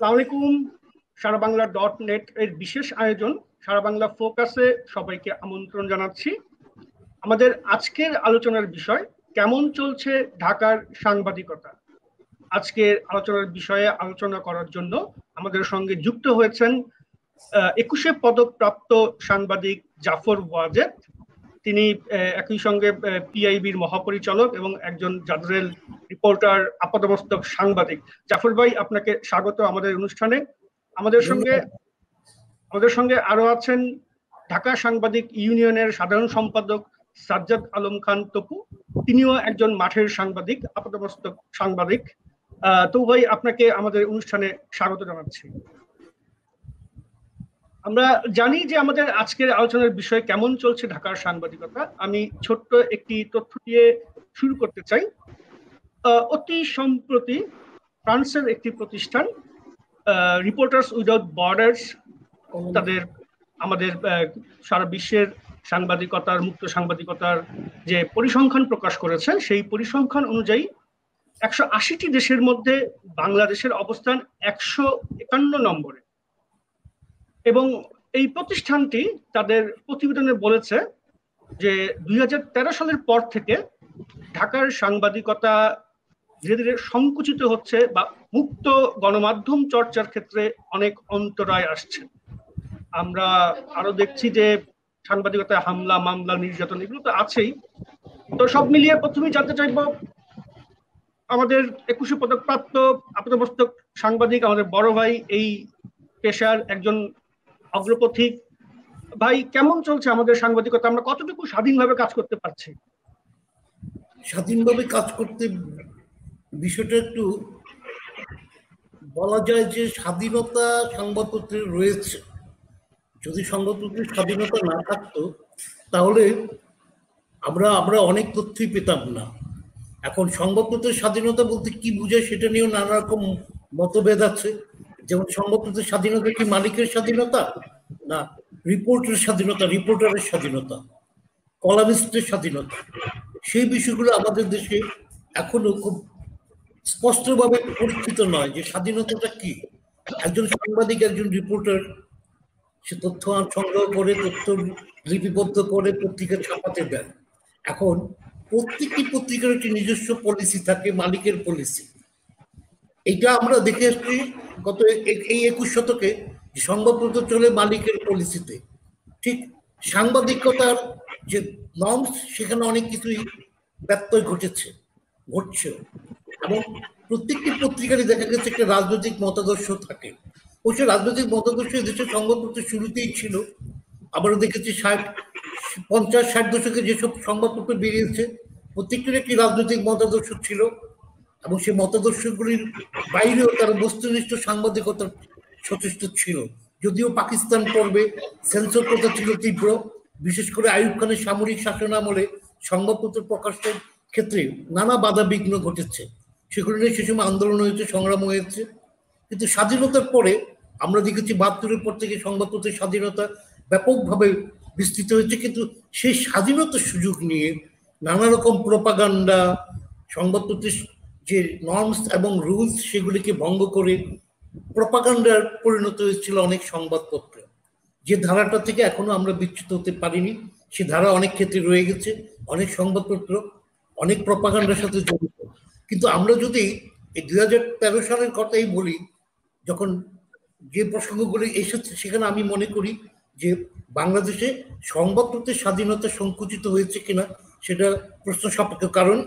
আসসালামু আলাইকুম। সারা বাংলা .net এর বিশেষ আয়োজন সারা বাংলা ফোকাসে সবাইকে আমন্ত্রণ জানাচ্ছি। আমাদের আজকের আলোচনার বিষয় কেমন চলছে ঢাকার সাংবাদিকতা। আজকের আলোচনার বিষয়ে আলোচনা করার জন্য আমাদের সঙ্গে যুক্ত হয়েছেন 21শে পদকপ্রাপ্ত সাংবাদিক জাফর ওয়াজেদ। তিনি একই সঙ্গে পিআইবির মহাপরিচালক এবং একজন জাদরেল রিপোর্টার, আপাতমস্তক সাংবাদিক। জাফর ভাই, আপনাকে স্বাগত আমাদের অনুষ্ঠানে। আমাদের সঙ্গে আরো আছেন ঢাকা সাংবাদিক ইউনিয়নের সাধারণ সম্পাদক সাজ্জাদ আলম খান তপু। তিনিও একজন মাঠের সাংবাদিক, আপাতমস্তক সাংবাদিক। তো ভাই, আপনাকে আমাদের অনুষ্ঠানে স্বাগত জানাচ্ছি। আমরা জানি যে আমাদের আজকের আলোচনার বিষয় কেমন চলছে ঢাকার সাংবাদিকতা। আমি ছোট্ট একটি তথ্য দিয়ে শুরু করতে চাই। অতি সম্প্রতি ফ্রান্সের একটি প্রতিষ্ঠান রিপোর্টার্স উইদাউট বর্ডার্স আমাদের সারা বিশ্বের সাংবাদিকতার, মুক্ত সাংবাদিকতার যে পরিসংখ্যান প্রকাশ করেছে, সেই পরিসংখ্যান অনুযায়ী 180টি দেশের মধ্যে বাংলাদেশের অবস্থান 151 নম্বরে। এবং এই প্রতিষ্ঠানটি তাদের প্রতিবেদনে বলেছে যে 2013 সালের পর থেকে ঢাকার সাংবাদিকতা ধীরে ধীরে সংকুচিত হচ্ছে বা মুক্ত গণমাধ্যম চর্চার ক্ষেত্রে অনেক অন্তরায় আসছে। আমরা আরো দেখছি যে সাংবাদিকতায় হামলা, মামলা, নির্যাতন এগুলো তো আছেই। তো সব মিলিয়ে প্রথমেই জানতে চাইব, আমাদের 21শে পদকপ্রাপ্ত আপাতমস্তক সাংবাদিক, আমাদের বড় ভাই, এই পেশার একজন অগ্রপথিক ভাই, কেমন চলছে আমাদের সাংবাদিকতা? আমরা কতটুকু স্বাধীনভাবে কাজ করতে পারছি? স্বাধীনভাবে কাজ করতে বিষয়টা একটু বলা যায় যে স্বাধীনতা সংবাদপত্রের রয়েছে। যদি সংবাদপত্রের স্বাধীনতা না থাকতো তাহলে আমরা অনেক তথ্যই পেতাম না। এখন সংবাদপত্রের স্বাধীনতা বলতে কি বোঝায় সেটা নিয়েও নানা রকম মতভেদ আছে। যেমন সংবাদপত্রের স্বাধীনতা কি মালিকের স্বাধীনতা, না রিপোর্টের স্বাধীনতা, রিপোর্টারের স্বাধীনতা, কলামিস্টের স্বাধীনতা, সেই বিষয়গুলো আমাদের দেশে এখনো খুব স্পষ্টভাবে পরিচিত নয় যে স্বাধীনতাটা কি। একজন সাংবাদিক, একজন রিপোর্টার, সে তথ্য সংগ্রহ করে, তথ্য লিপিবদ্ধ করে পত্রিকা ছাপাতে দেয়। এখন প্রত্যেকটি পত্রিকার একটি নিজস্ব পলিসি থাকে, মালিকের পলিসি। এইটা আমরা দেখে এসছি গত এই 21 শতকে, সংবাদপত্র চলে মালিকের পলিসিতে। ঠিক সাংবাদিকতার যে নর্মস, সেখানে অনেক কিছুই ব্যত্যয় ঘটছে। এবং প্রত্যেকটি পত্রিকারই দেখা গেছে একটা রাজনৈতিক মতাদর্শ থাকে। অবশ্য রাজনৈতিক মতাদর্শ দেশের সংবাদপত্রের শুরুতেই ছিল। আমরা দেখেছি 50-60 দশকে যেসব সংবাদপত্র বেরিয়েছে প্রত্যেকটির একটি রাজনৈতিক মতাদর্শ ছিল, এবং সেই মতাদর্শগুলির বাইরেও তারা বস্তুনিষ্ঠ সাংবাদিকতার সচেষ্ট ছিল। যদিও পাকিস্তান পর্বে সেন্সর প্রথা ছিল তীব্র, বিশেষ করে আইয়ুব খানের সামরিক শাসন আমলে সংবাদপত্র প্রকাশের ক্ষেত্রে নানা বাধা বিঘ্ন ঘটেছে। সেগুলো নিয়ে সে সময় আন্দোলন হয়েছে, সংগ্রাম হয়েছে। কিন্তু স্বাধীনতার পরে আমরা দেখেছি 72-এর পর থেকে সংবাদপত্রের স্বাধীনতা ব্যাপকভাবে বিস্তৃত হয়েছে। কিন্তু সেই স্বাধীনতার সুযোগ নিয়ে নানা রকম প্রোপাগান্ডা, সংবাদপত্রের যে নর্মস এবং রুলস সেগুলিকে ভঙ্গ করে প্রোপাগান্ডার পরিণত হয়েছিল অনেক সংবাদপত্র। যে ধারাটা থেকে এখনো আমরা বিচ্যুত হতে পারিনি, সে ধারা অনেক ক্ষেত্রে রয়ে গেছে। অনেক সংবাদপত্র অনেক প্রোপাগান্ডার সাথে জড়িত। কিন্তু আমরা যদি এই 2013 সালের কথাই বলি, যখন যে প্রসঙ্গগুলি এসেছে, সেখানে আমি মনে করি যে বাংলাদেশে সংবাদপত্রের স্বাধীনতা সংকুচিত হয়েছে কিনা সেটা প্রশ্ন সাপেক্ষ। কারণ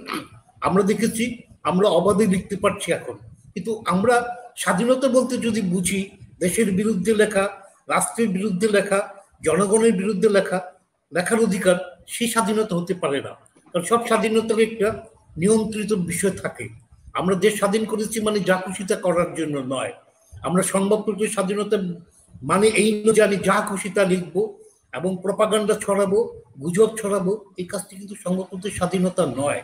আমরা দেখেছি আমরা অবাধে লিখতে পারছি এখন, কিন্তু আমরা স্বাধীনতা বলতে যদি বুঝি দেশের বিরুদ্ধে লেখা, রাষ্ট্রের বিরুদ্ধে লেখা, জনগণের বিরুদ্ধে লেখার অধিকার, সেই স্বাধীনতা হতে পারে না। কারণ সব স্বাধীনতার একটা নিয়ন্ত্রিত বিষয় থাকে। আমরা দেশ স্বাধীন করেছি মানে যা খুশি তা করার জন্য নয়। আমরা সংবাদপত্রের স্বাধীনতা মানে এই জানি যা খুশি তা লিখবো এবং প্রোপাগান্ডা ছড়াবো, গুজব ছড়াবো, এই কাজটি কিন্তু সংবাদপত্রের স্বাধীনতা নয়।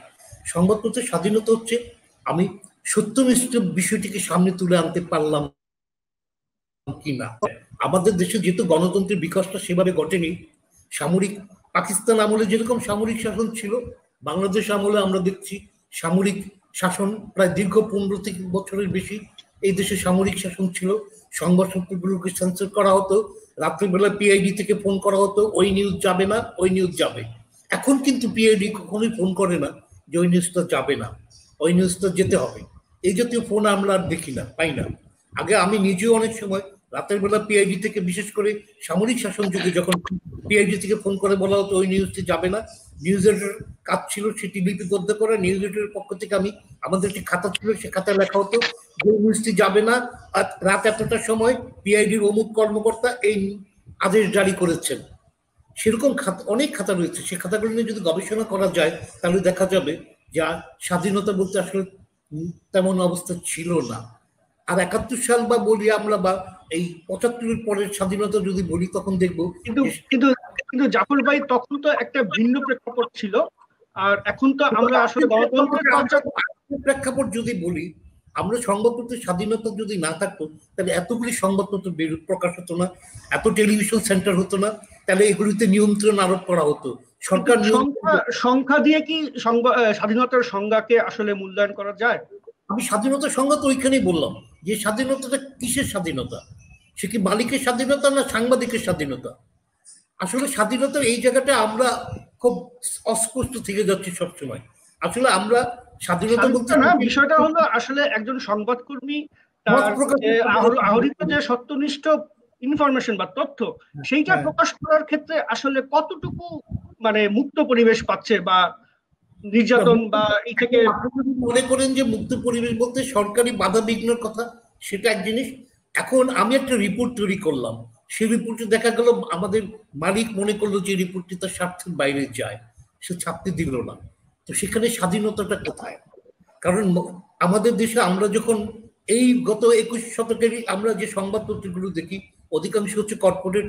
সংবাদপত্রের স্বাধীনতা হচ্ছে আমি সত্যনিষ্ঠ বিষয়টিকে সামনে তুলে আনতে পারলাম কিনা। আমাদের দেশে যেহেতু গণতন্ত্রের বিকাশটা সেভাবে ঘটেনি, সামরিক পাকিস্তান আমলে যেরকম সামরিক শাসন ছিল, বাংলাদেশ আমলে আমরা দেখছি সামরিক শাসন প্রায় দীর্ঘ 15 বছরের বেশি এই দেশে সামরিক শাসন ছিল, সংবাদপত্রগুলোকে সেন্সর করা হতো, রাত্রিবেলা পিআইডি থেকে ফোন করা হতো ওই নিউজ যাবে না, ওই নিউজ যাবে। এখন কিন্তু পিআইডি কখনোই ফোন করে না যে ওই নিউজটা যাবে না, ওই নিউজটা যেতে হবে। এই জাতীয় ফোন আমরা আর দেখি না, পাই না। আগে আমি নিজেও অনেক সময় রাতের বেলা পিআইডি থেকে, বিশেষ করে সামরিক শাসন যুগে যখন পিআইডি থেকে ফোন করে বলা হতো ওই নিউজটি যাবে না, নিউজ এডিটর কাজ ছিল সেটি লিপিবদ্ধ করা। নিউজ এডিটরের পক্ষ থেকে আমাদের একটি খাতা ছিল, সে খাতায় লেখা হতো যে নিউজটি যাবে না, আর রাত এতটার সময় পিআইডির অমুক কর্মকর্তা এই আদেশ জারি করেছেন। সেরকম খাতা, অনেক খাতা রয়েছে। সে খাতাগুলো নিয়ে যদি গবেষণা করা যায় তাহলে দেখা যাবে যা স্বাধীনতা বলতে আসলে তেমন অবস্থা ছিল না। আর ৭১ সাল বা বলি আমরা, বা এই ৭৫-এর পরের স্বাধীনতা যদি বলি, তখন দেখবো কিন্তু কিন্তু কিন্তু জাফর ভাই, তখন তো একটা ভিন্ন প্রেক্ষাপট ছিল, আর এখন তো আমরা আসলে গণতন্ত্রের প্রেক্ষাপট যদি বলি, আমরা সংবাদপত্রের স্বাধীনতা যদি না থাকতো তাহলে এতগুলি সংবাদপত্র প্রকাশ হতো না, এত টেলিভিশন সেন্টার হতো না, তাহলে এগুলিতে নিয়ন্ত্রণ আরোপ করা হতো। সরকার সংখ্যা দিয়ে কি স্বাধীনতার সংজ্ঞাকে আসলে মূল্যায়ন করা যায়? আমি স্বাধীনতার সংজ্ঞা তো ওইখানেই বললাম, যে স্বাধীনতাটা কিসের স্বাধীনতা? সে কি মালিকের স্বাধীনতা না সাংবাদিকের স্বাধীনতা? আসলে স্বাধীনতার এই জায়গাটা আমরা খুব অস্পষ্ট থেকে যাচ্ছি সবসময়। আসলে আমরা স্বাধীনতা বলতে না, বিষয়টা হলো আসলে একজন সংবাদকর্মী আহরিত যে সত্যনিষ্ঠ ইনফরমেশন বা তথ্য, সেইটা প্রকাশ করার ক্ষেত্রে আসলে কতটুকু মানে মুক্ত পরিবেশ পাচ্ছে, বা নির্যাতন বা এই থেকে মনে করেন যে মুক্ত পরিবেশ বলতে সরকারি বাধা বিঘ্নের কথা, সেটা এক জিনিস। এখন আমি একটা রিপোর্ট তৈরি করলাম, সেই রিপোর্টে দেখা গেল আমাদের মালিক মনে করলো যে রিপোর্টটি তার স্বার্থের বাইরে যায়, সে ছাপতে দিল না। তো সেখানে স্বাধীনতাটা কোথায়? কারণ আমাদের দেশে আমরা যখন এই গত ২১ শতকেরই আমরা যে সংবাদপত্রগুলো দেখি, অধিকাংশ হচ্ছে কর্পোরেট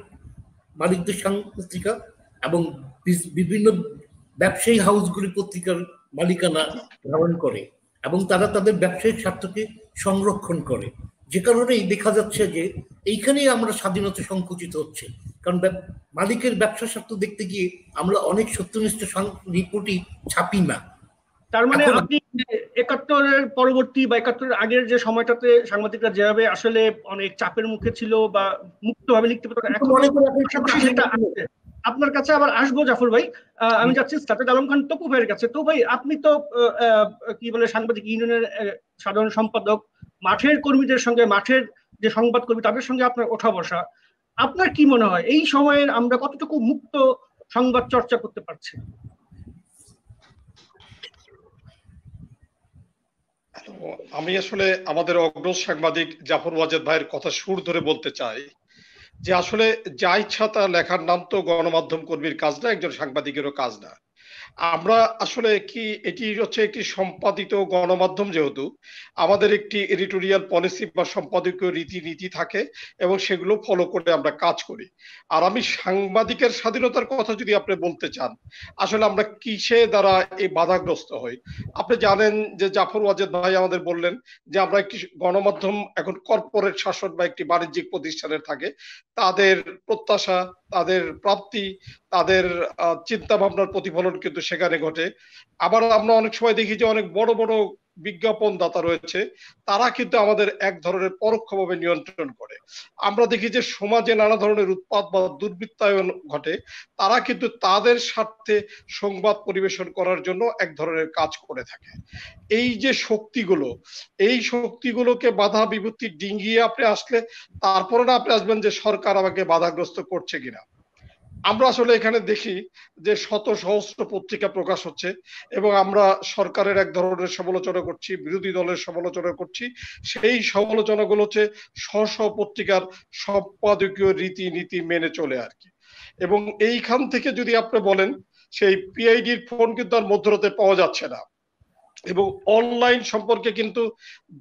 মালিকদের পত্রিকা এবং বিভিন্ন ব্যবসায়ী হাউসগুলি পত্রিকার মালিকানা ধারণ করে, এবং তারা তাদের ব্যবসায়িক স্বার্থকে সংরক্ষণ করে। যে কারণেই দেখা যাচ্ছে যে এইখানেই আমরা স্বাধীনতা সংকুচিত হচ্ছে, কারণ মালিকের ব্যবসা স্বার্থ দেখতে গিয়ে আমরা অনেক সত্যনিষ্ঠ রিপোর্টই ছাপি না। তার মানে আপনি ৭১-এর পরবর্তী বা ৭১-এর আগের যে সময়টাতে সাংবাদিকরা যেভাবে আসলে অনেক চাপের মুখে ছিল বা মুক্তভাবে লিখতে পারত, আপনার কাছে আবার আসবো জাফর ভাই। আমি যাচ্ছি সাজেদ আলম খান তপু ভাইয়ের কাছে। তো ভাই, আপনি তো কি বলে সাংবাদিক ইউনিয়নের সাধারণ সম্পাদক, মাঠের কর্মীদের সঙ্গে, মাঠের যে সংবাদকর্মী তাদের সঙ্গে আপনার ওঠা বসা, আপনার কি মনে হয় এই সময়ের আমরা কতটুকু মুক্ত সংবাদ চর্চা করতে পারছি? আমি আসলে আমাদের অগ্রজ সাংবাদিক জাফর ওয়াজেদ ভাইয়ের কথা সুর ধরে বলতে চাই যে আসলে যা ইচ্ছা তা লেখার নাম তো গণমাধ্যম কর্মীর কাজ না, একজন সাংবাদিকেরও কাজ না। আমরা আসলে কি, এটি হচ্ছে একটি সম্পাদিত গণমাধ্যম, যেহেতু আমাদের একটি এডিটোরিয়াল পলিসি বা সম্পাদকীয় রীতিনীতি থাকে এবং সেগুলো ফলো করে আমরা কাজ করি। আর আমি সাংবাদিকের স্বাধীনতার কথা যদি আপনি বলতে চান, আসলে আমরা কিসে দ্বারা এই বাধাগ্রস্ত হই। আপনি জানেন যে জাফর ওয়াজেদ ভাই আমাদের বললেন যে আমরা একটি গণমাধ্যম এখন কর্পোরেট শাসন বা একটি বাণিজ্যিক প্রতিষ্ঠানের থাকে, তাদের প্রত্যাশা, তাদের প্রাপ্তি, তাদের চিন্তা ভাবনার প্রতিফলন কিন্তু সেখানে ঘটে। আবার আমরা অনেক সময় দেখি যে অনেক বড় বড় বিজ্ঞাপন দাতা রয়েছে, তারা কিন্তু আমাদের এক ধরনের পরোক্ষভাবে নিয়ন্ত্রণ করে। আমরা দেখি যে সমাজে নানা ধরনের উৎপাত বা দুর্বৃত্তায়ন ঘটে, তারা কিন্তু তাদের স্বার্থে সংবাদ পরিবেশন করার জন্য এক ধরনের কাজ করে থাকে। এই যে শক্তিগুলো, এই শক্তিগুলোকে বাধা বিপত্তি ডিঙ্গিয়ে আপনি আসলে তারপরে না আপনি আসবেন যে সরকার আমাকে বাধাগ্রস্ত করছে কিনা। আমরা আসলে এখানে দেখি যে শত সহস্র পত্রিকা প্রকাশ হচ্ছে এবং আমরা সরকারের এক ধরনের সমালোচনা করছি, বিরোধী দলের সমালোচনা করছি। সেই সমালোচনাগুলো হচ্ছে স্ব পত্রিকার সম্পাদকীয় রীতিনীতি মেনে চলে আর কি। এবং এইখান থেকে যদি আপনি বলেন, সেই পিআইডির ফোন কিন্তু আর মধ্যরাতে পাওয়া যাচ্ছে না। এবং অনলাইন সম্পর্কে কিন্তু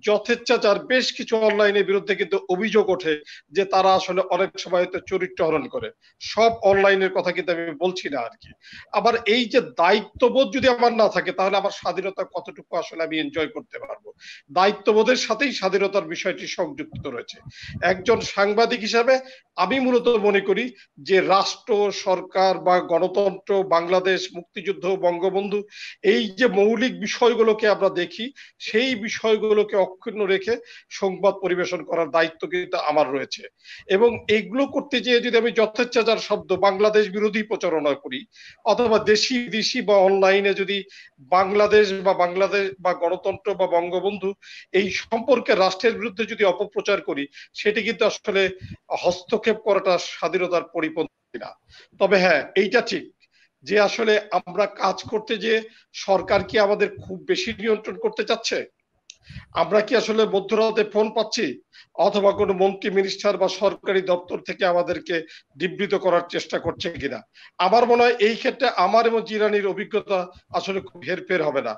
যথেচ্ছাচার বেশ কিছু অনলাইনের বিরুদ্ধে কিন্তু অভিযোগ ওঠে যে তারা আসলে অনেক সময় চরিত্র হরণ করে। সব অনলাইনের কথা কিন্তু আমি বলছি না আর কি। আবার এই যে দায়িত্ববোধ যদি আমার না থাকে, তাহলে আমার স্বাধীনতা কতটুকু আসলে আমি এনজয় করতে পারবো। দায়িত্ববোধের সাথেই স্বাধীনতার বিষয়টি সংযুক্ত রয়েছে। একজন সাংবাদিক হিসাবে আমি মূলত মনে করি যে রাষ্ট্র, সরকার বা গণতন্ত্র, বাংলাদেশ, মুক্তিযুদ্ধ, বঙ্গবন্ধু, এই যে মৌলিক বিষয়গুলোকে আমরা দেখি, সেই বিষয়গুলোকে অক্ষুণ্ণ রেখে সংবাদ পরিবেশন করার দায়িত্ব কিন্তু আমার রয়েছে। এবং এগুলো করতে যেয়ে যদি আমি যথেচ্ছাচার শব্দ বাংলাদেশ বিরোধী প্রচারণা করি, অথবা দেশি বিদেশি বা অনলাইনে যদি বাংলাদেশ বা গণতন্ত্র বা বঙ্গবন্ধু এই সম্পর্কে রাষ্ট্রের বিরুদ্ধে যদি অপপ্রচার করি, সেটি কিন্তু আসলে হস্তক্ষেপ করাটা স্বাধীনতার পরিপন্থী না। তবে হ্যাঁ, এইটা ঠিক যে আসলে আমরা কাজ করতে যে সরকার কি আমাদের খুব বেশি নিয়ন্ত্রণ করতে চাচ্ছে? আমরা কি আসলে মধ্যরাতে ফোন পাচ্ছি, অথবা কোনো মন্ত্রী, মিনিস্টার বা সরকারি দপ্তর থেকে আমাদেরকে নিবৃত করার চেষ্টা করছে কিনা? আমার মনে হয় এই ক্ষেত্রে আমার এবং জিলানির অভিজ্ঞতা আসলে খুব হেরফের হবে না।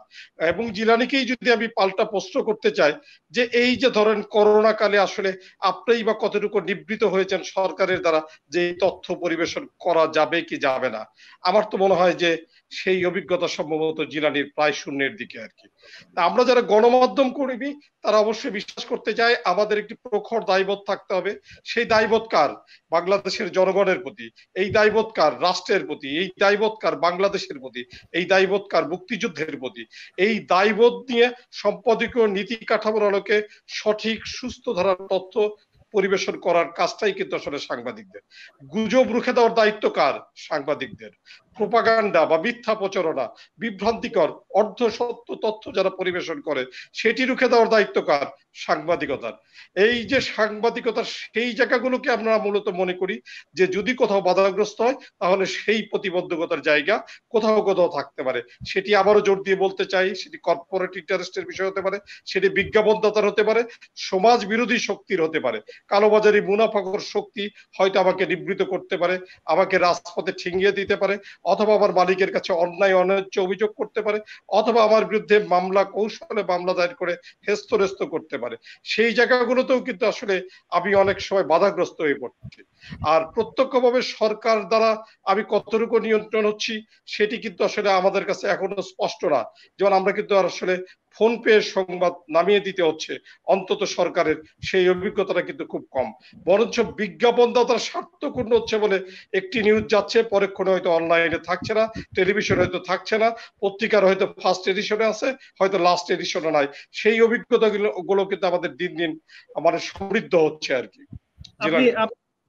এবং জিলানিকেই যদি আমি পাল্টা প্রশ্ন করতে চাই যে এই যে ধরেন করোনা কালে আসলে আপনিই বা কতটুকু নিবৃত হয়েছেন সরকারের দ্বারা যে তথ্য পরিবেশন করা যাবে কি যাবে না, আমার তো মনে হয় যে সেই অভিজ্ঞতা সম্ভবত জিলানির প্রায় শূন্যের দিকে আর কি। আমরা যারা গণমাধ্যম কর্মী তারা অবশ্যই বিশ্বাস করতে চায় আমাদের একটি প্রখর দায়বোধ থাকতে হবে। সেই দায়বোধ কার? বাংলাদেশের জনগণের প্রতি। এই দায়বোধ কার? রাষ্ট্রের প্রতি। এই দায়বোধ কার? বাংলাদেশের প্রতি। এই দায়বোধ কার? মুক্তিযুদ্ধের প্রতি। এই দায়বোধ নিয়ে সম্পাদকীয় নীতি কাঠামোর আলোকে সঠিক সুস্থ ধারার তথ্য পরিবেশন করার কাজটাই কিন্তু আসলে সাংবাদিকদের। গুজব রুখে দেওয়ার দায়িত্ব কার? সাংবাদিকদের। প্রোপাগান্ডা বা মিথ্যা প্রচারণা, বিভ্রান্তিকর অর্ধ সত্য তথ্য যারা পরিবেশন করে, সেটি রুখে দেওয়ার দায়িত্ব কার? সাংবাদিকতার। এই যে সাংবাদিকতার সেই জায়গাগুলোকে আমরা মূলত মনে করি যে যদি কোথাও বাধাগ্রস্ত হয় তাহলে সেই প্রতিবন্ধকতার জায়গা কোথাও কোথাও থাকতে পারে। সেটি আবারও জোর দিয়ে বলতে চাই, সেটি কর্পোরেট ইন্টারেস্টের বিষয় হতে পারে, সেটি বিজ্ঞাপনদাতার হতে পারে, সমাজ বিরোধী শক্তির হতে পারে। কালোবাজারি মুনাফাখোর শক্তি হয়তো আমাকে নিবৃত করতে পারে, আমাকে রাজপথে ঠেঙিয়ে দিতে পারে, অথবা আমার মালিকের কাছে অন্যায় অন্যায্য অভিযোগ করতে পারে, অথবা আমার বিরুদ্ধে মামলা কৌশলে মামলা দায়ের করে হেস্তনেস্ত করতে পারে। সেই জায়গাগুলোতেও কিন্তু আসলে আমি অনেক সময় বাধাগ্রস্ত হয়ে পড়ছি। আর প্রত্যক্ষভাবে সরকার দ্বারা আমি কতটুকু নিয়ন্ত্রণ হচ্ছি সেটি কিন্তু আসলে আমাদের কাছে এখনো স্পষ্ট না। যেমন আমরা কিন্তু আর আসলে ফোন পে সংবাদ নামিয়ে দিতে হচ্ছে অন্তত সরকারের, সেই অভিজ্ঞতাটা কিন্তু খুব কম। বরঞ্চ বিজ্ঞাপনদাতার স্বার্থপূর্ণ হচ্ছে বলে একটি নিউজ যাচ্ছে, পরক্ষণে হয়তো অনলাইনে থাকছে না, টেলিভিশনে হয়তো থাকছে না, পত্রিকার হয়তো ফার্স্ট এডিশনে আছে, হয়তো লাস্ট এডিশনে নাই। সেই অভিজ্ঞতা গুলো কিন্তু আমাদের দিন দিন আমাদের সমৃদ্ধ হচ্ছে আর কি।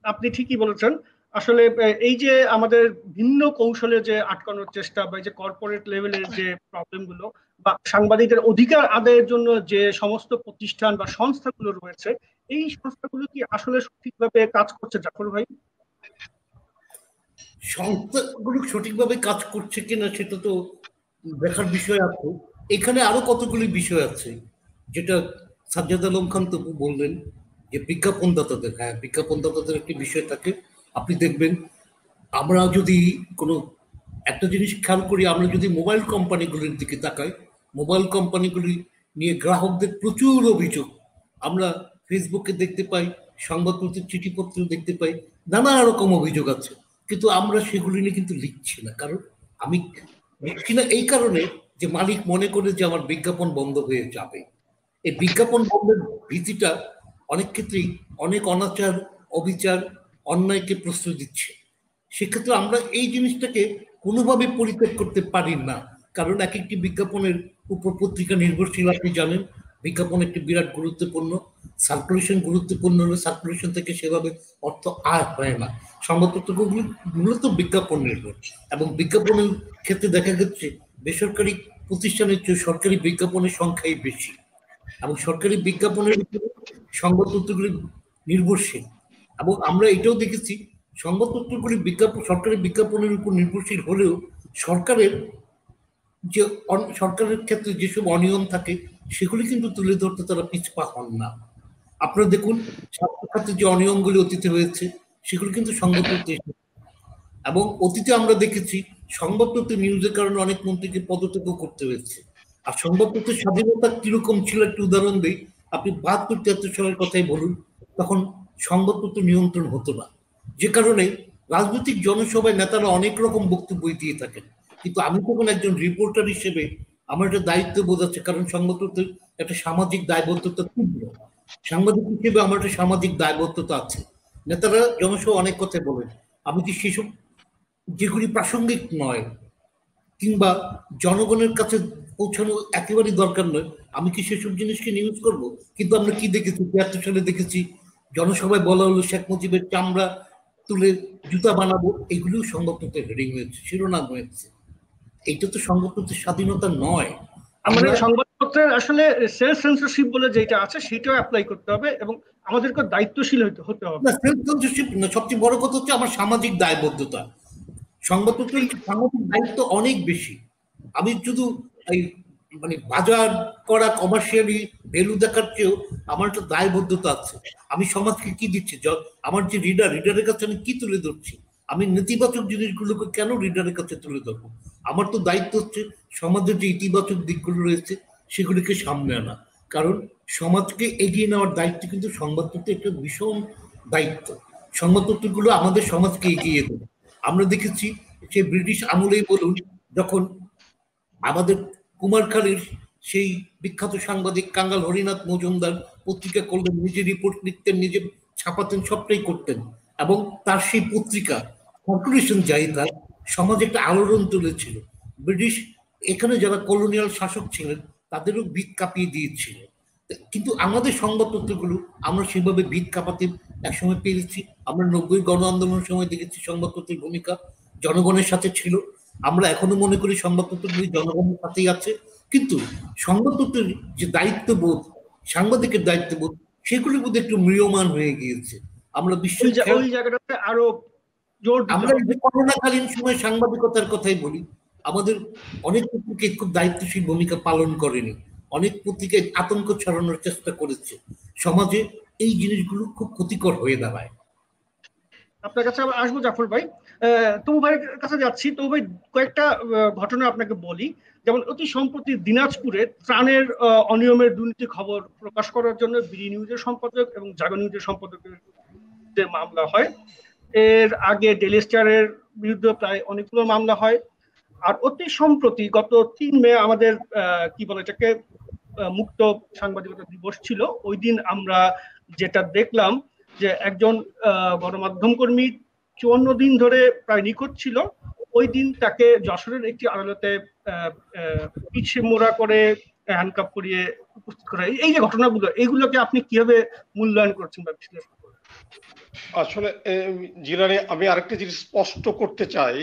আপনি ঠিকই বলেছেন। আসলে এই যে আমাদের ভিন্ন কৌশলে যে আটকানোর চেষ্টা বা যে কর্পোরেট লেভেলের যে প্রবলেমগুলো বা সাংবাদিকদের অধিকার আদায়ের জন্য যে সমস্ত প্রতিষ্ঠান বা সংস্থাগুলো রয়েছে, এই সংস্থাগুলো কি আসলে সঠিকভাবে কাজ করছে জাফর ভাই? সংস্থাগুলো সঠিকভাবে কাজ করছে কিনা সেটা তো দেখার বিষয় আছে। এখানে আরো কতগুলি বিষয় আছে, যেটা সাজ্জাদ আলম খান তবু বললেন যে বিজ্ঞাপনদাতাদের, হ্যাঁ বিজ্ঞাপনদাতাদের একটি বিষয় থাকে। আপনি দেখবেন আমরা যদি কোনো একটা জিনিস খেয়াল করি, আমরা যদি মোবাইল কোম্পানিগুলির দিকে তাকাই, মোবাইল কোম্পানিগুলি নিয়ে গ্রাহকদের প্রচুর অভিযোগ আমরা ফেসবুকে দেখতে পাই, সংবাদপত্রের চিঠিপত্র দেখতে পাই, নানা রকম অভিযোগ আছে, কিন্তু আমরা সেগুলি নিয়ে কিন্তু লিখছি না। কারণ আমি লিখছি না এই কারণে যে মালিক মনে করে যে আমার বিজ্ঞাপন বন্ধ হয়ে যাবে। এই বিজ্ঞাপন বন্ধের ভীতিটা অনেক ক্ষেত্রেই অনেক অনাচার, অবিচার, অন্যায়কে প্রশ্রয় দিচ্ছে। সেক্ষেত্রে আমরা এই জিনিসটাকে কোনোভাবে পরিত্যাগ করতে পারি না। কারণ এক একটি বিজ্ঞাপনের উপর পত্রিকা নির্ভরশীল, আপনি জানেন বিজ্ঞাপন একটি বিরাট গুরুত্বপূর্ণ, সার্কুলেশন গুরুত্বপূর্ণ হলে সার্কুলেশন থেকে সেভাবে অর্থ আয় হয় না। সংবাদপত্রগুলি মূলত বিজ্ঞাপন নির্ভর, এবং বিজ্ঞাপনের ক্ষেত্রে দেখা যাচ্ছে বেসরকারি প্রতিষ্ঠানের চেয়ে সরকারি বিজ্ঞাপনের সংখ্যাই বেশি, এবং সরকারি বিজ্ঞাপনের উপরে সংবাদপত্রগুলি নির্ভরশীল। এবং আমরা এটাও দেখেছি সংবাদপত্রগুলি সরকারি বিজ্ঞাপনের উপর নির্ভরশীল হলেও সরকারের যে সরকারের ক্ষেত্রে যেসব অনিয়ম থাকে সেগুলি কিন্তু তুলে ধরতে তারা পিছপা হন না। আপনারা দেখুন স্বাস্থ্য খাতে যে অনিয়মগুলি অতীতে হয়েছে সেগুলি কিন্তু সংবাদপত্রে, এবং অতীতে আমরা দেখেছি সংবাদপত্রের নিউজের কারণে অনেক মন্ত্রীকে পদত্যাগ করতে হয়েছে। আর সংবাদপত্রের স্বাধীনতা কিরকম ছিল একটু উদাহরণ দিই। আপনি 72-73 সালের কথাই বলুন, তখন সংবাদপত্র নিয়ন্ত্রণ হতো না, যে কারণে রাজনৈতিক জনসভায় নেতারা অনেক রকম বক্তব্য দিয়ে থাকেন। কিন্তু আমি তখন একজন রিপোর্টার হিসেবে আমার একটা দায়িত্ব বোধ আছে, কারণ সংবাদপত্রের একটা সামাজিক দায়বদ্ধতা তীব্র। সাংবাদিক হিসেবে আমার একটা সামাজিক দায়বদ্ধতা আছে। নেতারা জনসহ অনেক কথা বলেন, আমি কি সেসব যেগুলি প্রাসঙ্গিক নয় কিংবা জনগণের কাছে পৌঁছানো একেবারেই দরকার নয়, আমি কি সেসব জিনিসকে নিউজ করব? কিন্তু আমরা কি দেখেছি, ৭৩ সালে দেখেছি জনসভায় বলা হলো শেখ মুজিবের চামড়া তুলে জুতা বানাবো, এগুলিও সংবাদপত্রে হেডিং হয়েছে, শিরোনাম হয়েছে। এইটা তো সংবাদপত্রের স্বাধীনতা নয়। আমাদের সংবাদপত্রের আসলে সেলফ সেন্সরশিপ বলে যেটা আছে সেটাও অ্যাপ্লাই করতে হবে এবং আমাদেরকে দায়িত্বশীল হতে হবে। না, সেলফ সেন্সরশিপ না, সবচেয়ে বড় কথা হচ্ছে আমার সামাজিক দায়বদ্ধতা। সংবাদপত্রের সামাজিক দায়িত্ব অনেক বেশি। আমি শুধু এই মানে বাজার করা কমার্শিয়ালি ভ্যালু দেখার চেয়েও আমার একটা দায়বদ্ধতা আছে। আমি সমাজকে কি দিচ্ছি, আমার যে রিডারের কাছে আমি কি তুলে ধরছি, আমি নেতিবাচক জিনিসগুলোকে কেন রিডারের কাছে তুলে ধরবো? আমার তো দায়িত্ব হচ্ছে সমাজের যে ইতিবাচক দিকগুলো রয়েছে সেগুলিকে সামনে আনা। কারণ সমাজকে এগিয়ে নেওয়ার দায়িত্ব কিন্তু সংবাদপত্রের একটা ভীষণ দায়িত্ব। সংবাদপত্রগুলো আমাদের সমাজকে এগিয়ে দেবে। আমরা দেখেছি সে ব্রিটিশ আমলেই বলুন, যখন আমাদের কুমারখালীর সেই বিখ্যাত সাংবাদিক কাঙ্গাল হরিনাথ মজুমদার পত্রিকা করলেন, নিজে রিপোর্ট লিখতেন, নিজে ছাপাতেন, সবটাই করতেন, এবং তার সেই পত্রিকা সার্কুলেশন জাহিদার সমাজে একটা আলোড়ন তুলেছিল। ব্রিটিশ এখানে যারা কলোনিয়াল শাসক ছিলেন তাদেরও ভিত কাঁপিয়ে দিয়েছিল। কিন্তু আমাদের সংবাদপত্রগুলো আমরা সেভাবে ভিত কাঁপাতে একসময় পেরেছি। আমরা ৯০ গণ আন্দোলনের সময় দেখেছি সংবাদপত্রের ভূমিকা জনগণের সাথে ছিল। আমরা এখনো মনে করি সংবাদপত্রগুলি জনগণের সাথেই আছে। কিন্তু সংবাদপত্রের যে দায়িত্ববোধ, সাংবাদিকের দায়িত্ববোধ, সেগুলির মধ্যে একটু ম্রিয়মান হয়ে গিয়েছে। আমরা ওই জায়গাটাতে আরো জোর দিতে আমরা হবে। করোনাকালীন সময় সাংবাদিকতার কথাই বলি, আমাদের অনেক পত্রিকা খুব দায়িত্বশীল ভূমিকা পালন করেনি। অনেক পত্রিকায় আতঙ্ক ছড়ানোর চেষ্টা করেছে। সমাজে এই জিনিসগুলো খুব ক্ষতিকর হয়ে দাঁড়ায়। আপনার কাছে আবার আসবো জাফর ভাই। তবু ভাইয়ের কাছে যাচ্ছি। তবু ভাই, কয়েকটা ঘটনা আপনাকে বলি। যেমন অতি সম্প্রতি দিনাজপুরে ত্রাণের অনিয়মের দুর্নীতি খবর প্রকাশ করার জন্য বিডি নিউজের সম্পাদক এবং জাগো নিউজের সম্পাদকের বিরুদ্ধে মামলা হয়। এর আগে ডেইলি স্টারের বিরুদ্ধে প্রায় অনেকগুলো মামলা হয়। আর অতি সম্প্রতি গত ৩ মে আমাদের কি বলে এটাকে মুক্ত সাংবাদিকতা দিবস ছিল। ওই দিন আমরা যেটা দেখলাম যে একজন গণমাধ্যম কর্মী ৫৪ দিন ধরে প্রায় নিখোঁজ ছিল। ওই দিন তাকে যশোরের একটি আদালতে পিছে মোড়া করে হ্যান্ডকাপ করিয়ে উপস্থিত করা। এই যে ঘটনাগুলো, এইগুলোকে আপনি কিভাবে মূল্যায়ন করছেন বা বিশ্লেষণ করছেন? আসলে জিলানি, আমি আরেকটা জিনিস স্পষ্ট করতে চাই।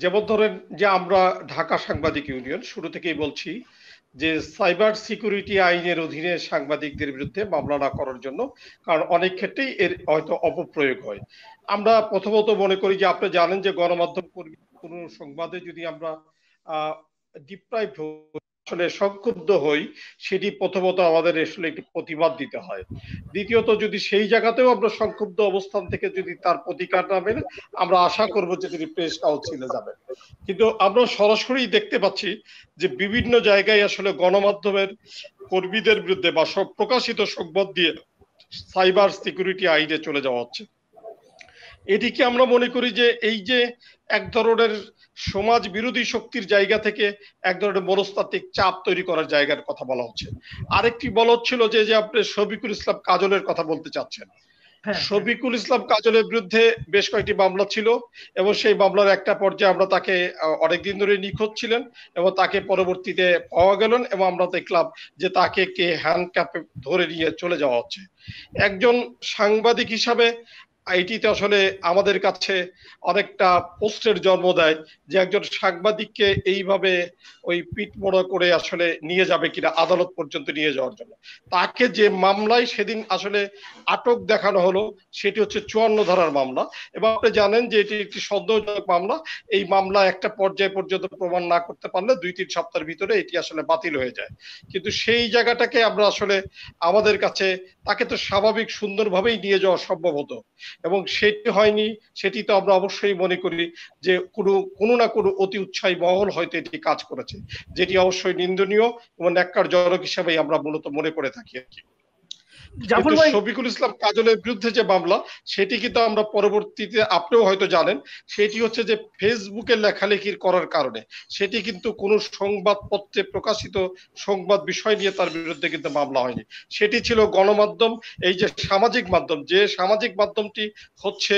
যেমন ধরেন যে আমরা ঢাকা সাংবাদিক ইউনিয়ন শুরু থেকেই বলছি যে সাইবার সিকিউরিটি আইনের অধীনে সাংবাদিকদের বিরুদ্ধে মামলা না করার জন্য, কারণ অনেক ক্ষেত্রেই এর হয়তো অপপ্রয়োগ হয়। আমরা প্রথমত মনে করি যে আপনি জানেন যে গণমাধ্যম কর্মী কোনো সংবাদে যদি আমরা ডিপ্রাইভ আসলে সংক্ষুব্ধ হই, সেটি প্রথমত আমাদের আসলে একটি প্রতিবাদ দিতে হয়। দ্বিতীয়ত যদি সেই জায়গাতেও আমরা সংক্ষুব্ধ অবস্থান থেকে যদি তার প্রতিকার না মেলে, আমরা আশা করব যে তিনি প্রেস কাউন্সিলে যাবেন। কিন্তু আমরা সরাসরি দেখতে পাচ্ছি যে বিভিন্ন জায়গায় আসলে গণমাধ্যমের কর্মীদের বিরুদ্ধে বা সব প্রকাশিত সংবাদ দিয়ে সাইবার সিকিউরিটি আইনে চলে যাওয়া হচ্ছে। এটিকে আমরা মনে করি যে এই যে এক ধরনের সমাজ বিরোধী শক্তির জায়গা থেকে এক ধরনের মনস্তাত্ত্বিক চাপ তৈরি করার জায়গার কথা বলা হচ্ছে। আরেকটি বলা হচ্ছিল যে আপনি শফিকুল ইসলাম কাজলের কথা বলতে চাচ্ছেন। শফিকুল ইসলাম কাজলের বিরুদ্ধে বেশ কয়েকটি মামলা ছিল এবং সেই মামলার একটা পর্যায়ে আমরা তাকে অনেকদিন ধরে নিখোঁজ ছিলেন এবং তাকে পরবর্তীতে পাওয়া গেলেন এবং আমরা দেখলাম যে তাকে কে হ্যান্ডকাপে ধরে নিয়ে চলে যাওয়া হচ্ছে। একজন সাংবাদিক হিসাবে এটিতে আসলে আমাদের কাছে অনেকটা পোস্টের জন্ম দেয় যে একজন সাংবাদিককে এইভাবে ওই পিঠ মোড়া করে আসলে নিয়ে যাবে কিনা আদালত পর্যন্ত নিয়ে যাওয়ার জন্য। তাকে যে মামলায় সেদিন আসলে আটক দেখানো হলো সেটি হচ্ছে ৫৪ ধারার মামলা এবং আপনি জানেন যে এটি একটি সন্দেহজনক মামলা। এই মামলা একটা পর্যায় পর্যন্ত প্রমাণ না করতে পারলে ২-৩ সপ্তাহের ভিতরে এটি আসলে বাতিল হয়ে যায়। কিন্তু সেই জায়গাটাকে আমরা আসলে আমাদের কাছে তাকে তো স্বাভাবিক সুন্দরভাবেই নিয়ে যাওয়া সম্ভব হতো এবং সেটি হয়নি। সেটি তো আমরা অবশ্যই মনে করি যে কোনো না কোনো অতি উৎসাহী মহল হয়তো এটি কাজ করেছে, যেটি অবশ্যই নিন্দনীয় এবং ন্যাক্কারজনক হিসেবে আমরা মূলত মনে করে থাকি আর কি। জাফর কিন্তু ভাই, শফিকুল ইসলাম কাজলের বিরুদ্ধে যে মামলা, সেটি কিন্তু আমরা পরবর্তীতে, আপনিও হয়তো জানেন, সেটি হচ্ছে যে ফেসবুকে লেখালেখি করার কারণে, সেটি কিন্তু কোনো সংবাদপত্রে প্রকাশিত সংবাদ বিষয় নিয়ে তার বিরুদ্ধে কিন্তু মামলা হয়নি। সেটি ছিল গণমাধ্যম, এই যে সামাজিক মাধ্যম, যে সামাজিক মাধ্যমটি হচ্ছে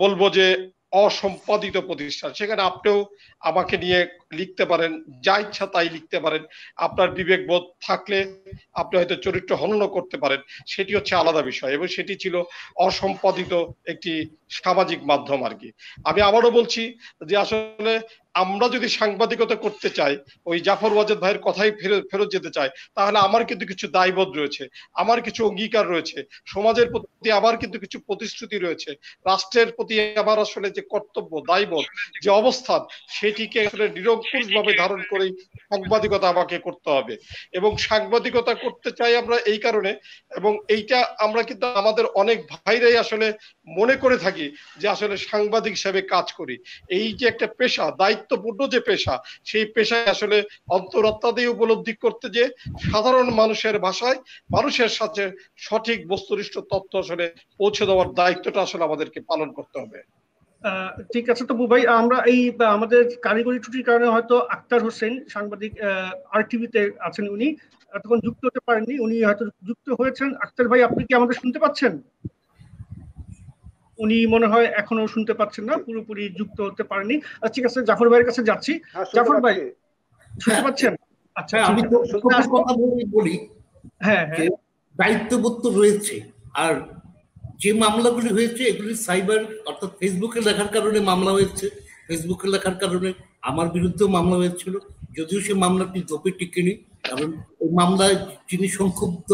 বলবো যে অসম্পাদিত প্রতিষ্ঠান, সেখানে আপনিও আমাকে নিয়ে লিখতে পারেন, যা ইচ্ছা তাই লিখতে পারেন, আপনার বিবেকবোধ থাকলে আপনি হয়তো চরিত্র হনন করতে পারেন, সেটি হচ্ছে আলাদা বিষয়, এবং সেটি ছিল অসম্পাদিত একটি সামাজিক মাধ্যম আর কি। আমি আবারও বলছি যে আসলে আমরা যদি সাংবাদিকতা করতে চাই, ওই জাফর ওয়াজেদ ভাইয়ের কথাই ফেরত যেতে চাই, তাহলে আমার কিন্তু কিছু দায়বোধ রয়েছে, আমার কিছু অঙ্গীকার রয়েছে, সমাজের প্রতি আমার কিন্তু কিছু প্রতিশ্রুতি রয়েছে, রাষ্ট্রের প্রতি আমার আসলে যে কর্তব্য, দায়বোধ, যে অবস্থান, সেটিকে আসলে নিরঙ্কুশ ভাবে ধারণ করেই সাংবাদিকতা আমাকে করতে হবে। এবং সাংবাদিকতা করতে চাই আমরা এই কারণে, এবং এইটা আমরা কিন্তু আমাদের অনেক ভাইরাই আসলে মনে করে থাকি যে আসলে সাংবাদিক হিসেবে কাজ করি, এই যে একটা পেশা, দায়িত্বপূর্ণ যে পেশা, সেই পেশায় আসলে অন্তরাত্মা দিয়ে উপলব্ধি করতে, যে সাধারণ মানুষের ভাষায় মানুষের সাথে সঠিক বস্তুনিষ্ঠ তথ্য আসলে পৌঁছে দেওয়ার দায়িত্বটা আসলে আমাদেরকে পালন করতে হবে। ঠিক আছে তপু ভাই, আমরা এই আমাদের কারিগরি ত্রুটির কারণে হয়তো আক্তার হোসেন সাংবাদিক আরটিভিতে আছেন, উনি তখন যুক্ত হতে পারেননি, উনি হয়তো যুক্ত হয়েছেন। আক্তার ভাই, আপনি কি আমাদের শুনতে পাচ্ছেন? উনি মনে হয় এখনো শুনতে পাচ্ছেন না, পুরোপুরি যুক্ত হতে পারেনি। ঠিক আছে, জাফর ভাইয়ের কাছে যাচ্ছি। জাফর ভাই, শুনতে পাচ্ছেন? আচ্ছা, আমি কথা বলি, হ্যাঁ হ্যাঁ, দায়িত্ববোধ তো রয়েছে। আর যে মামলাগুলি হয়েছে এগুলি সাইবার, অর্থাৎ ফেসবুকে লেখার কারণে মামলা হয়েছে। ফেসবুকে লেখার কারণে আমার বিরুদ্ধেও মামলা হয়েছিল, যদিও সে মামলাটি ধোপে টিকেনি, কারণ ওই মামলায় যিনি সংক্ষুব্ধ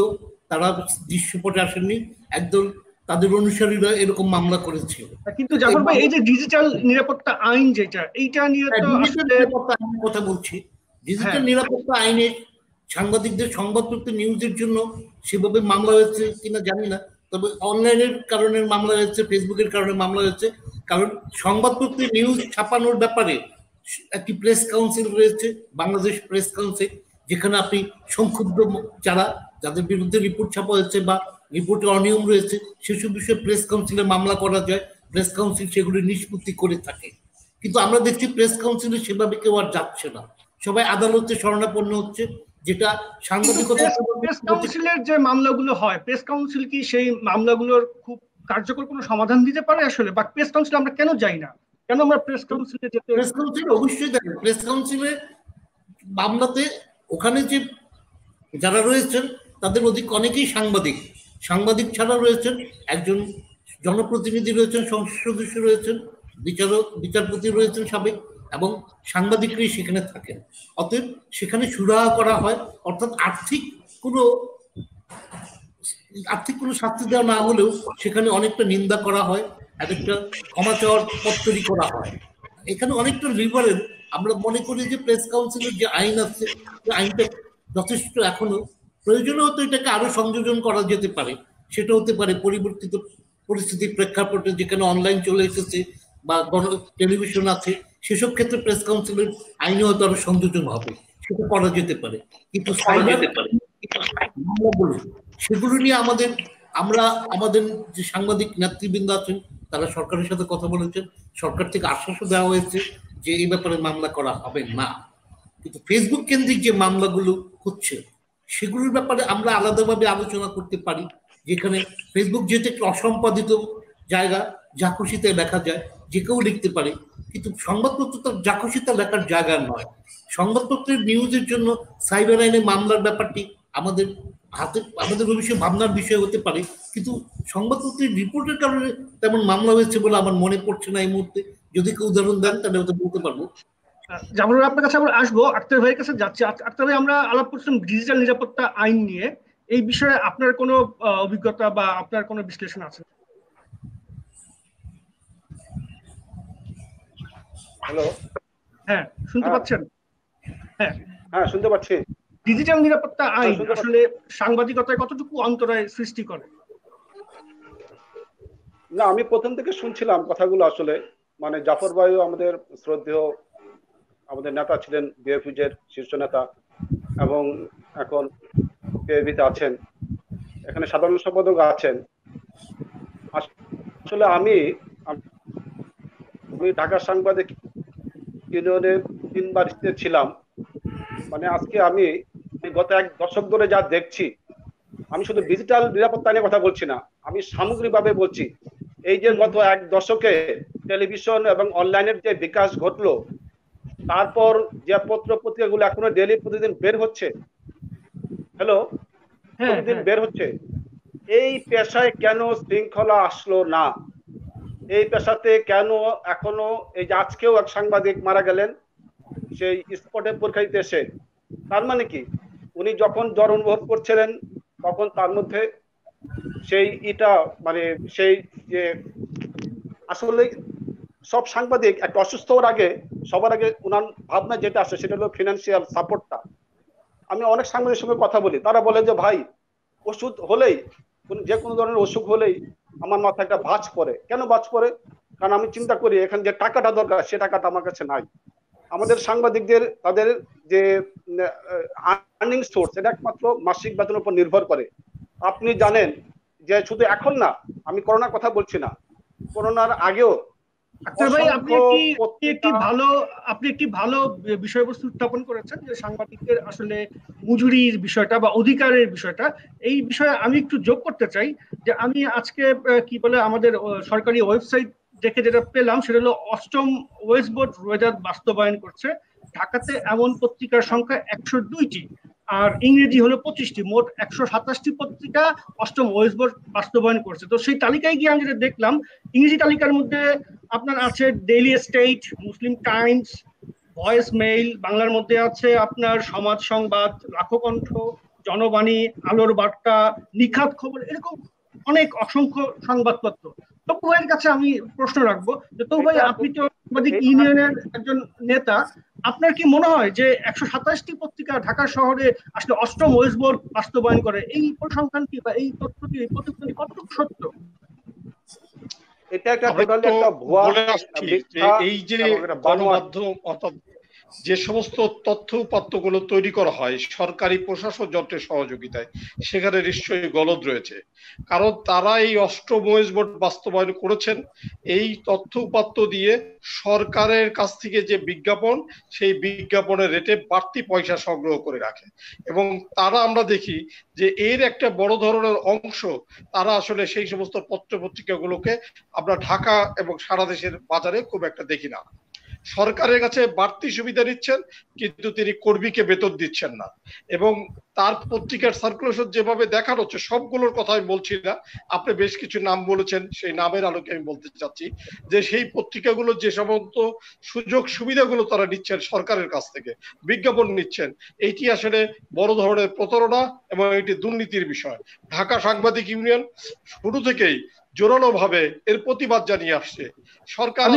তারা দৃশ্যপটে আসেননি, একদল তাদের অনুসারীরা এরকম মামলা করেছিল। কিন্তু জাফর ভাই, এই যে ডিজিটাল নিরাপত্তা আইন, যেটা এইটা নিয়ে তো আসলে কথা বলছি, ডিজিটাল নিরাপত্তা আইনে সাংবাদিকদের সংবাদপত্র নিউজের জন্য সেভাবে মামলা হয়েছে কিনা জানি না, তবে অনলাইনের কারণে মামলা হয়েছে, ফেসবুকের কারণে মামলা হয়েছে। কারণ সংবাদপত্রে নিউজ ছাপানোর ব্যাপারে একটি প্রেস কাউন্সিল রয়েছে, বাংলাদেশ প্রেস কাউন্সিল, যেখানে আপনি সংক্ষুব্ধ যাদের বিরুদ্ধে রিপোর্ট ছাপা হয়েছে বা রিপোর্টে অনিয়ম রয়েছে সেসব বিষয়ে প্রেস কাউন্সিলে মামলা করা যায়, প্রেস কাউন্সিল সেগুলি নিষ্পত্তি করে থাকে। কিন্তু আমরা দেখছি প্রেস কাউন্সিলে সেভাবে কেউ আর যাচ্ছে না, সবাই আদালতে শরণাপন্ন হচ্ছে, যেটা সাংবাদিকতা। প্রেস কাউন্সিলের যে মামলাগুলো হয়, প্রেস কাউন্সিল কি সেই মামলাগুলোর খুব কার্যকর কোনো সমাধান দিতে পারে আসলে? বা প্রেস কাউন্সিল আমরা কেন যাই না, কেন আমরা প্রেস কাউন্সিলে যেতে? প্রেস কাউন্সিল অবশ্যই দেখেন, প্রেস কাউন্সিলে মামলাতে ওখানে যে যারা রয়েছেন তাদের অনেকেই সাংবাদিক ছাড়া রয়েছেন, একজন জনপ্রতিনিধি রয়েছেন, সংসদ সদস্য রয়েছেন, বিচারপতি রয়েছেন সাবেক, এবং সাংবাদিকরাই সেখানে থাকেন। অতএব সেখানে সুরাহা করা হয়, অর্থাৎ আর্থিক কোনো শাস্তি দেওয়া না হলেও সেখানে অনেকটা নিন্দা করা হয়, একটা ক্ষমা চাওয়ার পত্তরি করা হয়। এখানে অনেকটা লিবারেল। আমরা মনে করি যে প্রেস কাউন্সিলের যে আইন আছে, আইনটা যথেষ্ট এখনো প্রয়োজনীয়, হতো এটাকে আরো সংযোজন করা যেতে পারে। সেটা হতে পারে পরিবর্তিত পরিস্থিতির প্রেক্ষাপটে, যেখানে অনলাইন চলে এসেছে বা টেলিভিশন আছে, সেসব ক্ষেত্রে প্রেস কাউন্সিলের আইনে হয়তো আরো সংযোজন হবে, সেটা করা যেতে পারে। কিন্তু সেগুলো নিয়ে আমাদের যে সাংবাদিক নেতৃবৃন্দ আছেন তারা সরকারের সাথে কথা বলেছেন, সরকার থেকে আশ্বাসও দেওয়া হয়েছে যে এই ব্যাপারে মামলা করা হবে না। কিন্তু ফেসবুক কেন্দ্রিক যে মামলাগুলো হচ্ছে সেগুলোর ব্যাপারে আমরা আলাদাভাবে আলোচনা করতে পারি, যেখানে ফেসবুক যেহেতু একটি অসম্পাদিত জায়গা, যা খুশিতে লেখা যায়, যে কেউ লিখতে পারে, কিন্তু সংবাদপত্র তো যা খুশিতে লেখার জায়গা নয়। সংবাদপত্রের নিউজের জন্য সাইবার আইনে মামলার ব্যাপারটি আমাদের ভবিষ্যৎ ভাবনার বিষয় হতে পারে, কিন্তু সংবাদপত্রের রিপোর্টের কারণে তেমন মামলা হয়েছে বলে আমার মনে পড়ছে না এই মুহূর্তে। যদি কেউ উদাহরণ দেন তাহলে হয়তো বলতে পারবো। যেমন আপনার কাছে আমরা আসবো, আক্তার ভাইয়ের কাছে যাচ্ছি। আক্তার ভাই, আমরা আলাপ করছিলাম ডিজিটাল নিরাপত্তা আইন নিয়ে, এই বিষয়ে আপনার কোনো অভিজ্ঞতা বা আপনার কোনো বিশ্লেষণ আছে? হ্যালো, হ্যাঁ শুনতে পাচ্ছেন? হ্যাঁ হ্যাঁ শুনতে পাচ্ছি। ডিজিটাল নিরাপত্তা আইন আসলে সাংবাদিকতায় কতটুকু অন্তরায় সৃষ্টি করে? না, আমি প্রথম থেকে শুনছিলাম কথাগুলো, আসলে মানে জাফর ভাইও আমাদের শ্রদ্ধেয় আমাদের নেতা ছিলেন, বিএফইউজের শীর্ষ নেতা, এবং এখন বিএফইতে আছেন। এখানে সাধারণ সম্পাদক আছেন। আসলে আমি ঢাকা সাংবাদিক ইউনিয়নের 3 বার ছিলাম। মানে আজকে আমি গত 1 দশক ধরে যা দেখছি, আমি শুধু ডিজিটাল নিরাপত্তা নিয়ে কথা বলছি না, আমি সামগ্রিকভাবে বলছি। এই যে গত 1 দশকে টেলিভিশন এবং অনলাইনের যে বিকাশ ঘটলো, তারপর যে পত্র পত্রিকাগুলো এখনো ডেইলি প্রতিদিন বের হচ্ছে, প্রতিদিন বের হচ্ছে, এই পেশায় কেন শৃঙ্খলা আসলো না? এই পেশাতে কেন এখনো, এই যে আজকেও এক সাংবাদিক মারা গেলেন সেই স্পটে পরীক্ষা দিতে এসে, তার মানে কি উনি যখন জ্বর অনুভব করছিলেন তখন তার মধ্যে সেই মানে সেই যে আসলে সব সাংবাদিক একটা অসুস্থ হওয়ার আগে সবার আগে উনার ভাবনা যেটা আসে সেটা হলো ফিনান্সিয়াল সাপোর্টটা। আমি অনেক সাংবাদিকের সঙ্গে কথা বলি, তারা বলে যে ভাই, ওষুধ হলেই, যে কোনো ধরনের অসুখ হলেই আমার মাথায় একটা ভাঁজ পড়ে। কেন ভাঁজ পড়ে? কারণ আমি চিন্তা করি এখানে যে টাকাটা দরকার সে টাকাটা আমার কাছে নাই। আমাদের সাংবাদিকদের তাদের যে আর্নিং সোর্স এটা একমাত্র মাসিক বেতনের উপর নির্ভর করে। আপনি জানেন যে শুধু এখন না, আমি করোনার কথা বলছি না, করোনার আগেও আচ্ছা ভাই, আপনি একটি ভালো বিষয়বস্তু উত্থাপন করেছেন যে সাংবাদিকদের আসলে মজুরির বিষয়টা বা অধিকারের বিষয়টা। এই বিষয়ে আমি একটু যোগ করতে চাই যে আমি আজকে কি বলে আমাদের সরকারি ওয়েবসাইট দেখে যেটা পেলাম সেটা হলো 8ম ওয়েস্ট বোর্ড রোয়েদাদ বাস্তবায়ন করছে। ঢাকাতে এমন পত্রিকার সংখ্যা 102টি, আর ইংরেজি হলো 25টি, মোট 127টি পত্রিকা 8ম ওয়েস্ট বোর্ড বাস্তবায়ন করছে। তো সেই তালিকায় গিয়ে আমি যেটা দেখলাম, ইংরেজি তালিকার মধ্যে আপনার আছে ডেইলি স্টেট, মুসলিম টাইমস, ভয়েস মেইল, বাংলার মধ্যে আছে আপনার সমাজ সংবাদ, লাখকণ্ঠ, জনবাণী, আলোর বার্তা, নিখাত খবর, এরকম অনেক অসংখ্য সংবাদপত্র। তপু ভাইয়ের কাছে আমি প্রশ্ন রাখবো যে তপু ভাই, আপনি তো সাংবাদিক ইউনিয়নের একজন নেতা, আপনার কি মনে হয় যে 127টি পত্রিকা ঢাকা শহরে আসলে 8ম ওয়েস্ট বোর্ড বাস্তবায়ন করে, এই পরিসংখ্যানটি বা এই তথ্যটি, এই প্রতিবেদনটি কতটুকু সত্য? এটা একটা ভুয়া, এই যে গণমাধ্যম অর্থাৎ যে সমস্ত তথ্য উপাত্তগুলো তৈরি করা হয় সরকারি প্রশাসন যন্ত্রের সহযোগিতায়, সেখানে নিশ্চয়ই গলদ রয়েছে। কারণ তারা এই 8ম ওয়েস্ট বোর্ড বাস্তবায়ন করেছেন এই তথ্য উপাত্ত দিয়ে সরকারের কাছ থেকে যে বিজ্ঞাপন, সেই বিজ্ঞাপনের রেটে বাড়তি পয়সা সংগ্রহ করে রাখে। এবং তারা আমরা দেখি যে এর একটা বড় ধরনের অংশ তারা আসলে সেই সমস্ত পত্র পত্রিকাগুলোকে আমরা ঢাকা এবং সারা দেশের বাজারে খুব একটা দেখি না। সরকারের কাছে বাড়তি সুবিধা নিচ্ছেন কিন্তু তিনি কর্মীকে বেতন দিচ্ছেন না। এবং তার পত্রিকার সার্কুলেশন যেভাবে দেখানো হচ্ছে, সবগুলোর কথা আমি বলছি না, আপনি বেশ কিছু নাম বলেছেন, সেই নামের আলোকে আমি বলতে চাচ্ছি যে সেই পত্রিকাগুলো যে সমস্ত সুযোগ সুবিধাগুলো তারা নিচ্ছেন সরকারের কাছ থেকে, বিজ্ঞাপন নিচ্ছেন, এইটি আসলে বড় ধরনের প্রতারণা এবং এটি দুর্নীতির বিষয়। ঢাকা সাংবাদিক ইউনিয়ন শুরু থেকেই জোরালো ভাবে এর প্রতিবাদ জানিয়ে আসছে। সরকার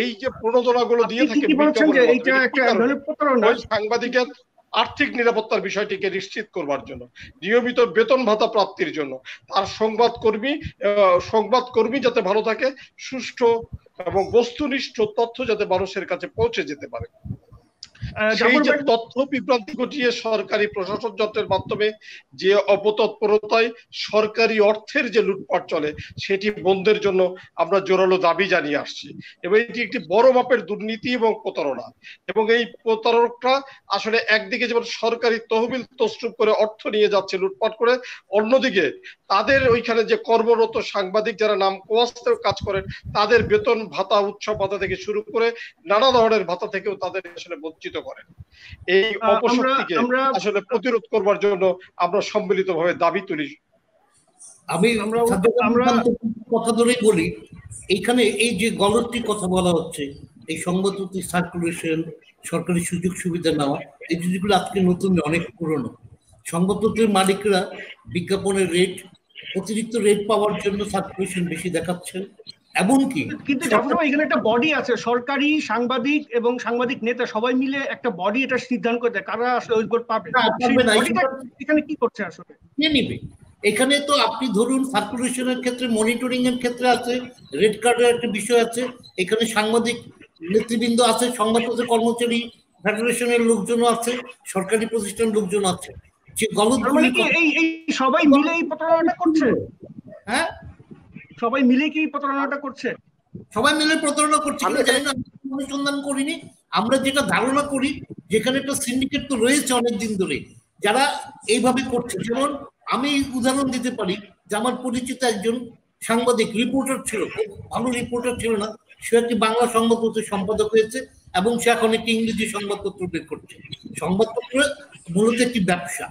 এই যে প্রণোদনাগুলো দিয়ে থাকে সাংবাদিকের আর্থিক নিরাপত্তার বিষয়টিকে নিশ্চিত করবার জন্য, নিয়মিত বেতন ভাতা প্রাপ্তির জন্য, তার সংবাদকর্মী যাতে ভালো থাকে, সুষ্ঠু এবং বস্তুনিষ্ঠ তথ্য যাতে মানুষের কাছে পৌঁছে যেতে পারে। সেই যে তথ্য বিভ্রান্তি ঘটিয়ে সরকারি প্রশাসন যন্ত্রের মাধ্যমে যে অপতৎপরতায় সরকারি অর্থের যে লুটপাট চলে, সেটি বন্ধের জন্য আমরা জোরালো দাবি জানিয়ে আসছি। এবং এটি একটি বড় মাপের দুর্নীতি এবং প্রতারণা। এবং এই প্রতারকরা আসলে একদিকে যেমন সরকারি তহবিল তছরূপ করে অর্থ নিয়ে যাচ্ছে লুটপাট করে, অন্যদিকে তাদের ওইখানে যে কর্মরত সাংবাদিক যারা নাম কোয়াস্তে কাজ করেন, তাদের বেতন ভাতা, উৎসব ভাতা থেকে শুরু করে নানা ধরনের ভাতা থেকেও তাদের আসলে বঞ্চিত করেন। এই অপশক্তিকে আসলে প্রতিরোধ করবার জন্য আমরা সম্মিলিতভাবে দাবি তুলি। আমি কথা ধরেই বলি, এইখানে এই যে গলতটি কথা বলা হচ্ছে, এই সংবাদপত্র সার্কুলেশন, সরকারি সুযোগ সুবিধা নেওয়া, এই জিনিসগুলো আজকে নতুন, অনেক পুরনো। সংবাদপত্রের মালিকরা বিজ্ঞাপনের রেট, অতিরিক্ত রেট পাওয়ার জন্য সার্কুলেশন বেশি দেখাচ্ছেন। এমনকি কিন্তু এখানে একটা বডি আছে, সরকারি সাংবাদিক এবং সাংবাদিক নেতা সবাই মিলে একটা বডি এটা সিদ্ধান্ত করে দেয় কারা আসলে ওই বোর্ড পাবে। এখানে কি করছে আসলে, কে নিবে? এখানে তো আপনি ধরুন সার্কুলেশনের ক্ষেত্রে, মনিটরিং এর ক্ষেত্রে আছে, রেড কার্ডের একটা বিষয় আছে, এখানে সাংবাদিক নেতৃবৃন্দ আছে, সংবাদপত্রের কর্মচারী ফেডারেশনের লোকজন আছে, সরকারি প্রতিষ্ঠান লোকজন আছে। যে মানে কি এই সবাই মিলে এই প্রতারণাটা করছে? হ্যাঁ, সবাই মিলে কি প্রতারণাটা করছে? সবাই মিলে প্রতারণা করছে কিনা জানি না, অনুসন্ধান করিনি। আমরা যেটা ধারণা করি, যেখানে একটা সিন্ডিকেট তো রয়েছে অনেকদিন ধরে যারা এইভাবে করছে। যেমন আমি উদাহরণ দিতে পারি যে আমার পরিচিত একজন সাংবাদিক রিপোর্টার ছিল, খুব ভালো রিপোর্টার ছিল না, সে একটি বাংলা সংবাদপত্রের সম্পাদক হয়েছে এবং সে এখন একটি ইংরেজি সংবাদপত্র বের করছে। সংবাদপত্র মূলত একটি ব্যবসা,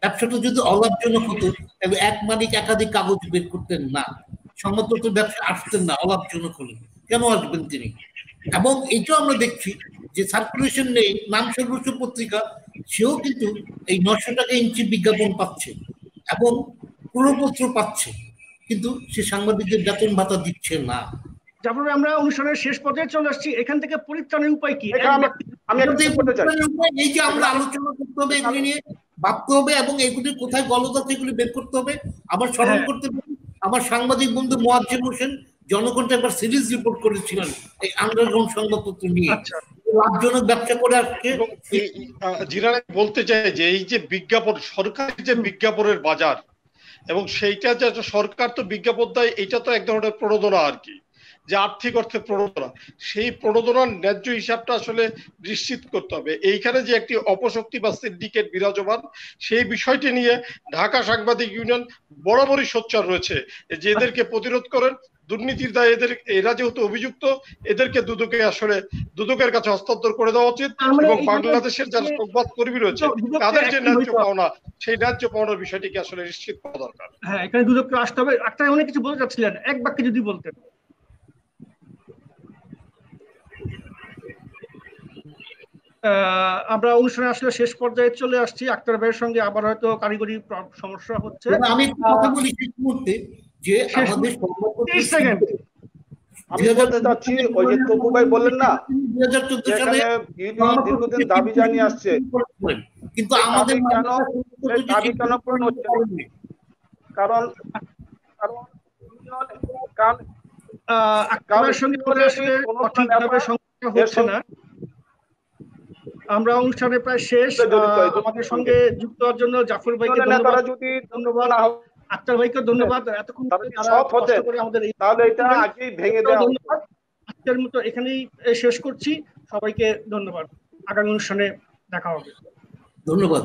ব্যবসাটা যদি অলাভজনক হতো তবে এক মালিক একাধিক কাগজ বের করতেন না, সংবাদপত্রের ব্যবসা আসতেন না। অলাভজনক হলে কেন আসবেন তিনি? এবং এইটাও আমরা দেখছি যে সার্কুলেশন নেই নাম সর্বোচ্চ পত্রিকা, সেও কিন্তু এই 900 টাকা ইঞ্চি বিজ্ঞাপন পাচ্ছে এবং প্রপত্র পাচ্ছে, কিন্তু সে সাংবাদিকদের বেতন ভাতা দিচ্ছে না। তারপরে আমরা অনুষ্ঠানের শেষ পর্যায়ে চলে আসছি, এখান থেকে পরিত্রাণের উপায় কি? এই যে আমরা আলোচনা করতে হবে, এগুলি নিয়ে ভাবতে হবে এবং এগুলি কোথায় গলদ আছে এগুলি বের করতে হবে। আবার স্মরণ করতে পারি আমার সাংবাদিক বন্ধু মোয়াজ্জেম হোসেন জনগণটা একবার সিরিজ রিপোর্ট করেছিলেন এই আন্ডারগ্রাউন্ড সংবাদপত্র নিয়ে, লাভজনক ব্যবসা করে আসছে। জিরান বলতে চাই যে এই যে বিজ্ঞাপন, সরকারি যে বিজ্ঞাপনের বাজার, এবং সেইটা যে সরকার তো বিজ্ঞাপন দেয়, এটা তো এক ধরনের প্রণোদনা আর কি, যে আর্থিক অর্থে প্রণোদনা। সেই প্রণোদনার ন্যায্য হিসাবটা আসলে নিশ্চিত করতে হবে। এইখানে যে একটি অপশক্তি বা সিন্ডিকেট বিরাজমান, সেই বিষয়টি নিয়ে ঢাকা সাংবাদিক ইউনিয়ন বরাবরই সোচ্চার রয়েছে যে এদেরকে প্রতিরোধ করেন। দুর্নীতির দায়ে এরা যেহেতু অভিযুক্ত, এদেরকে দুদকের কাছে হস্তান্তর করে দেওয়া উচিত এবং বাংলাদেশের যারা সংবাদ কর্মী রয়েছে তাদের যে ন্যায্য পাওনা, সেই ন্যায্য পাওনার বিষয়টিকে আসলে নিশ্চিত করা দরকার। হ্যাঁ, এখানে দুদককে আসতে হবে। একটা অনেক কিছু বলতে চাচ্ছিলেন, এক বাক্যে যদি বলতেন। আমরা অনুষ্ঠানে আসলে শেষ পর্যায়ে চলে আসছি। আক্তার ভাইয়ের সঙ্গে আবার হয়তো কারিগরি সমস্যা হচ্ছে। আমি কথা বলি শেষ মুহূর্তে যে আমাদের আমি বলতে চাচ্ছি, ওই যে তপু ভাই বললেন না 2014 সালে দীর্ঘদিন দাবি জানিয়ে আসছে, কিন্তু আমাদের দাবি কেন পূরণ হচ্ছে? কারণ আক্তারের সঙ্গে আসলে সঠিকভাবে সংখ্যা হচ্ছে না। আমরা অনুষ্ঠানে প্রায় শেষ। আমাদের সঙ্গে যুক্ত হওয়ার জন্য জাফর ভাইকে ধন্যবাদ, আক্তার ভাইকে ধন্যবাদ। এতক্ষণ আজকের মতো এখানেই শেষ করছি। সবাইকে ধন্যবাদ। আগামী অনুষ্ঠানে দেখা হবে। ধন্যবাদ।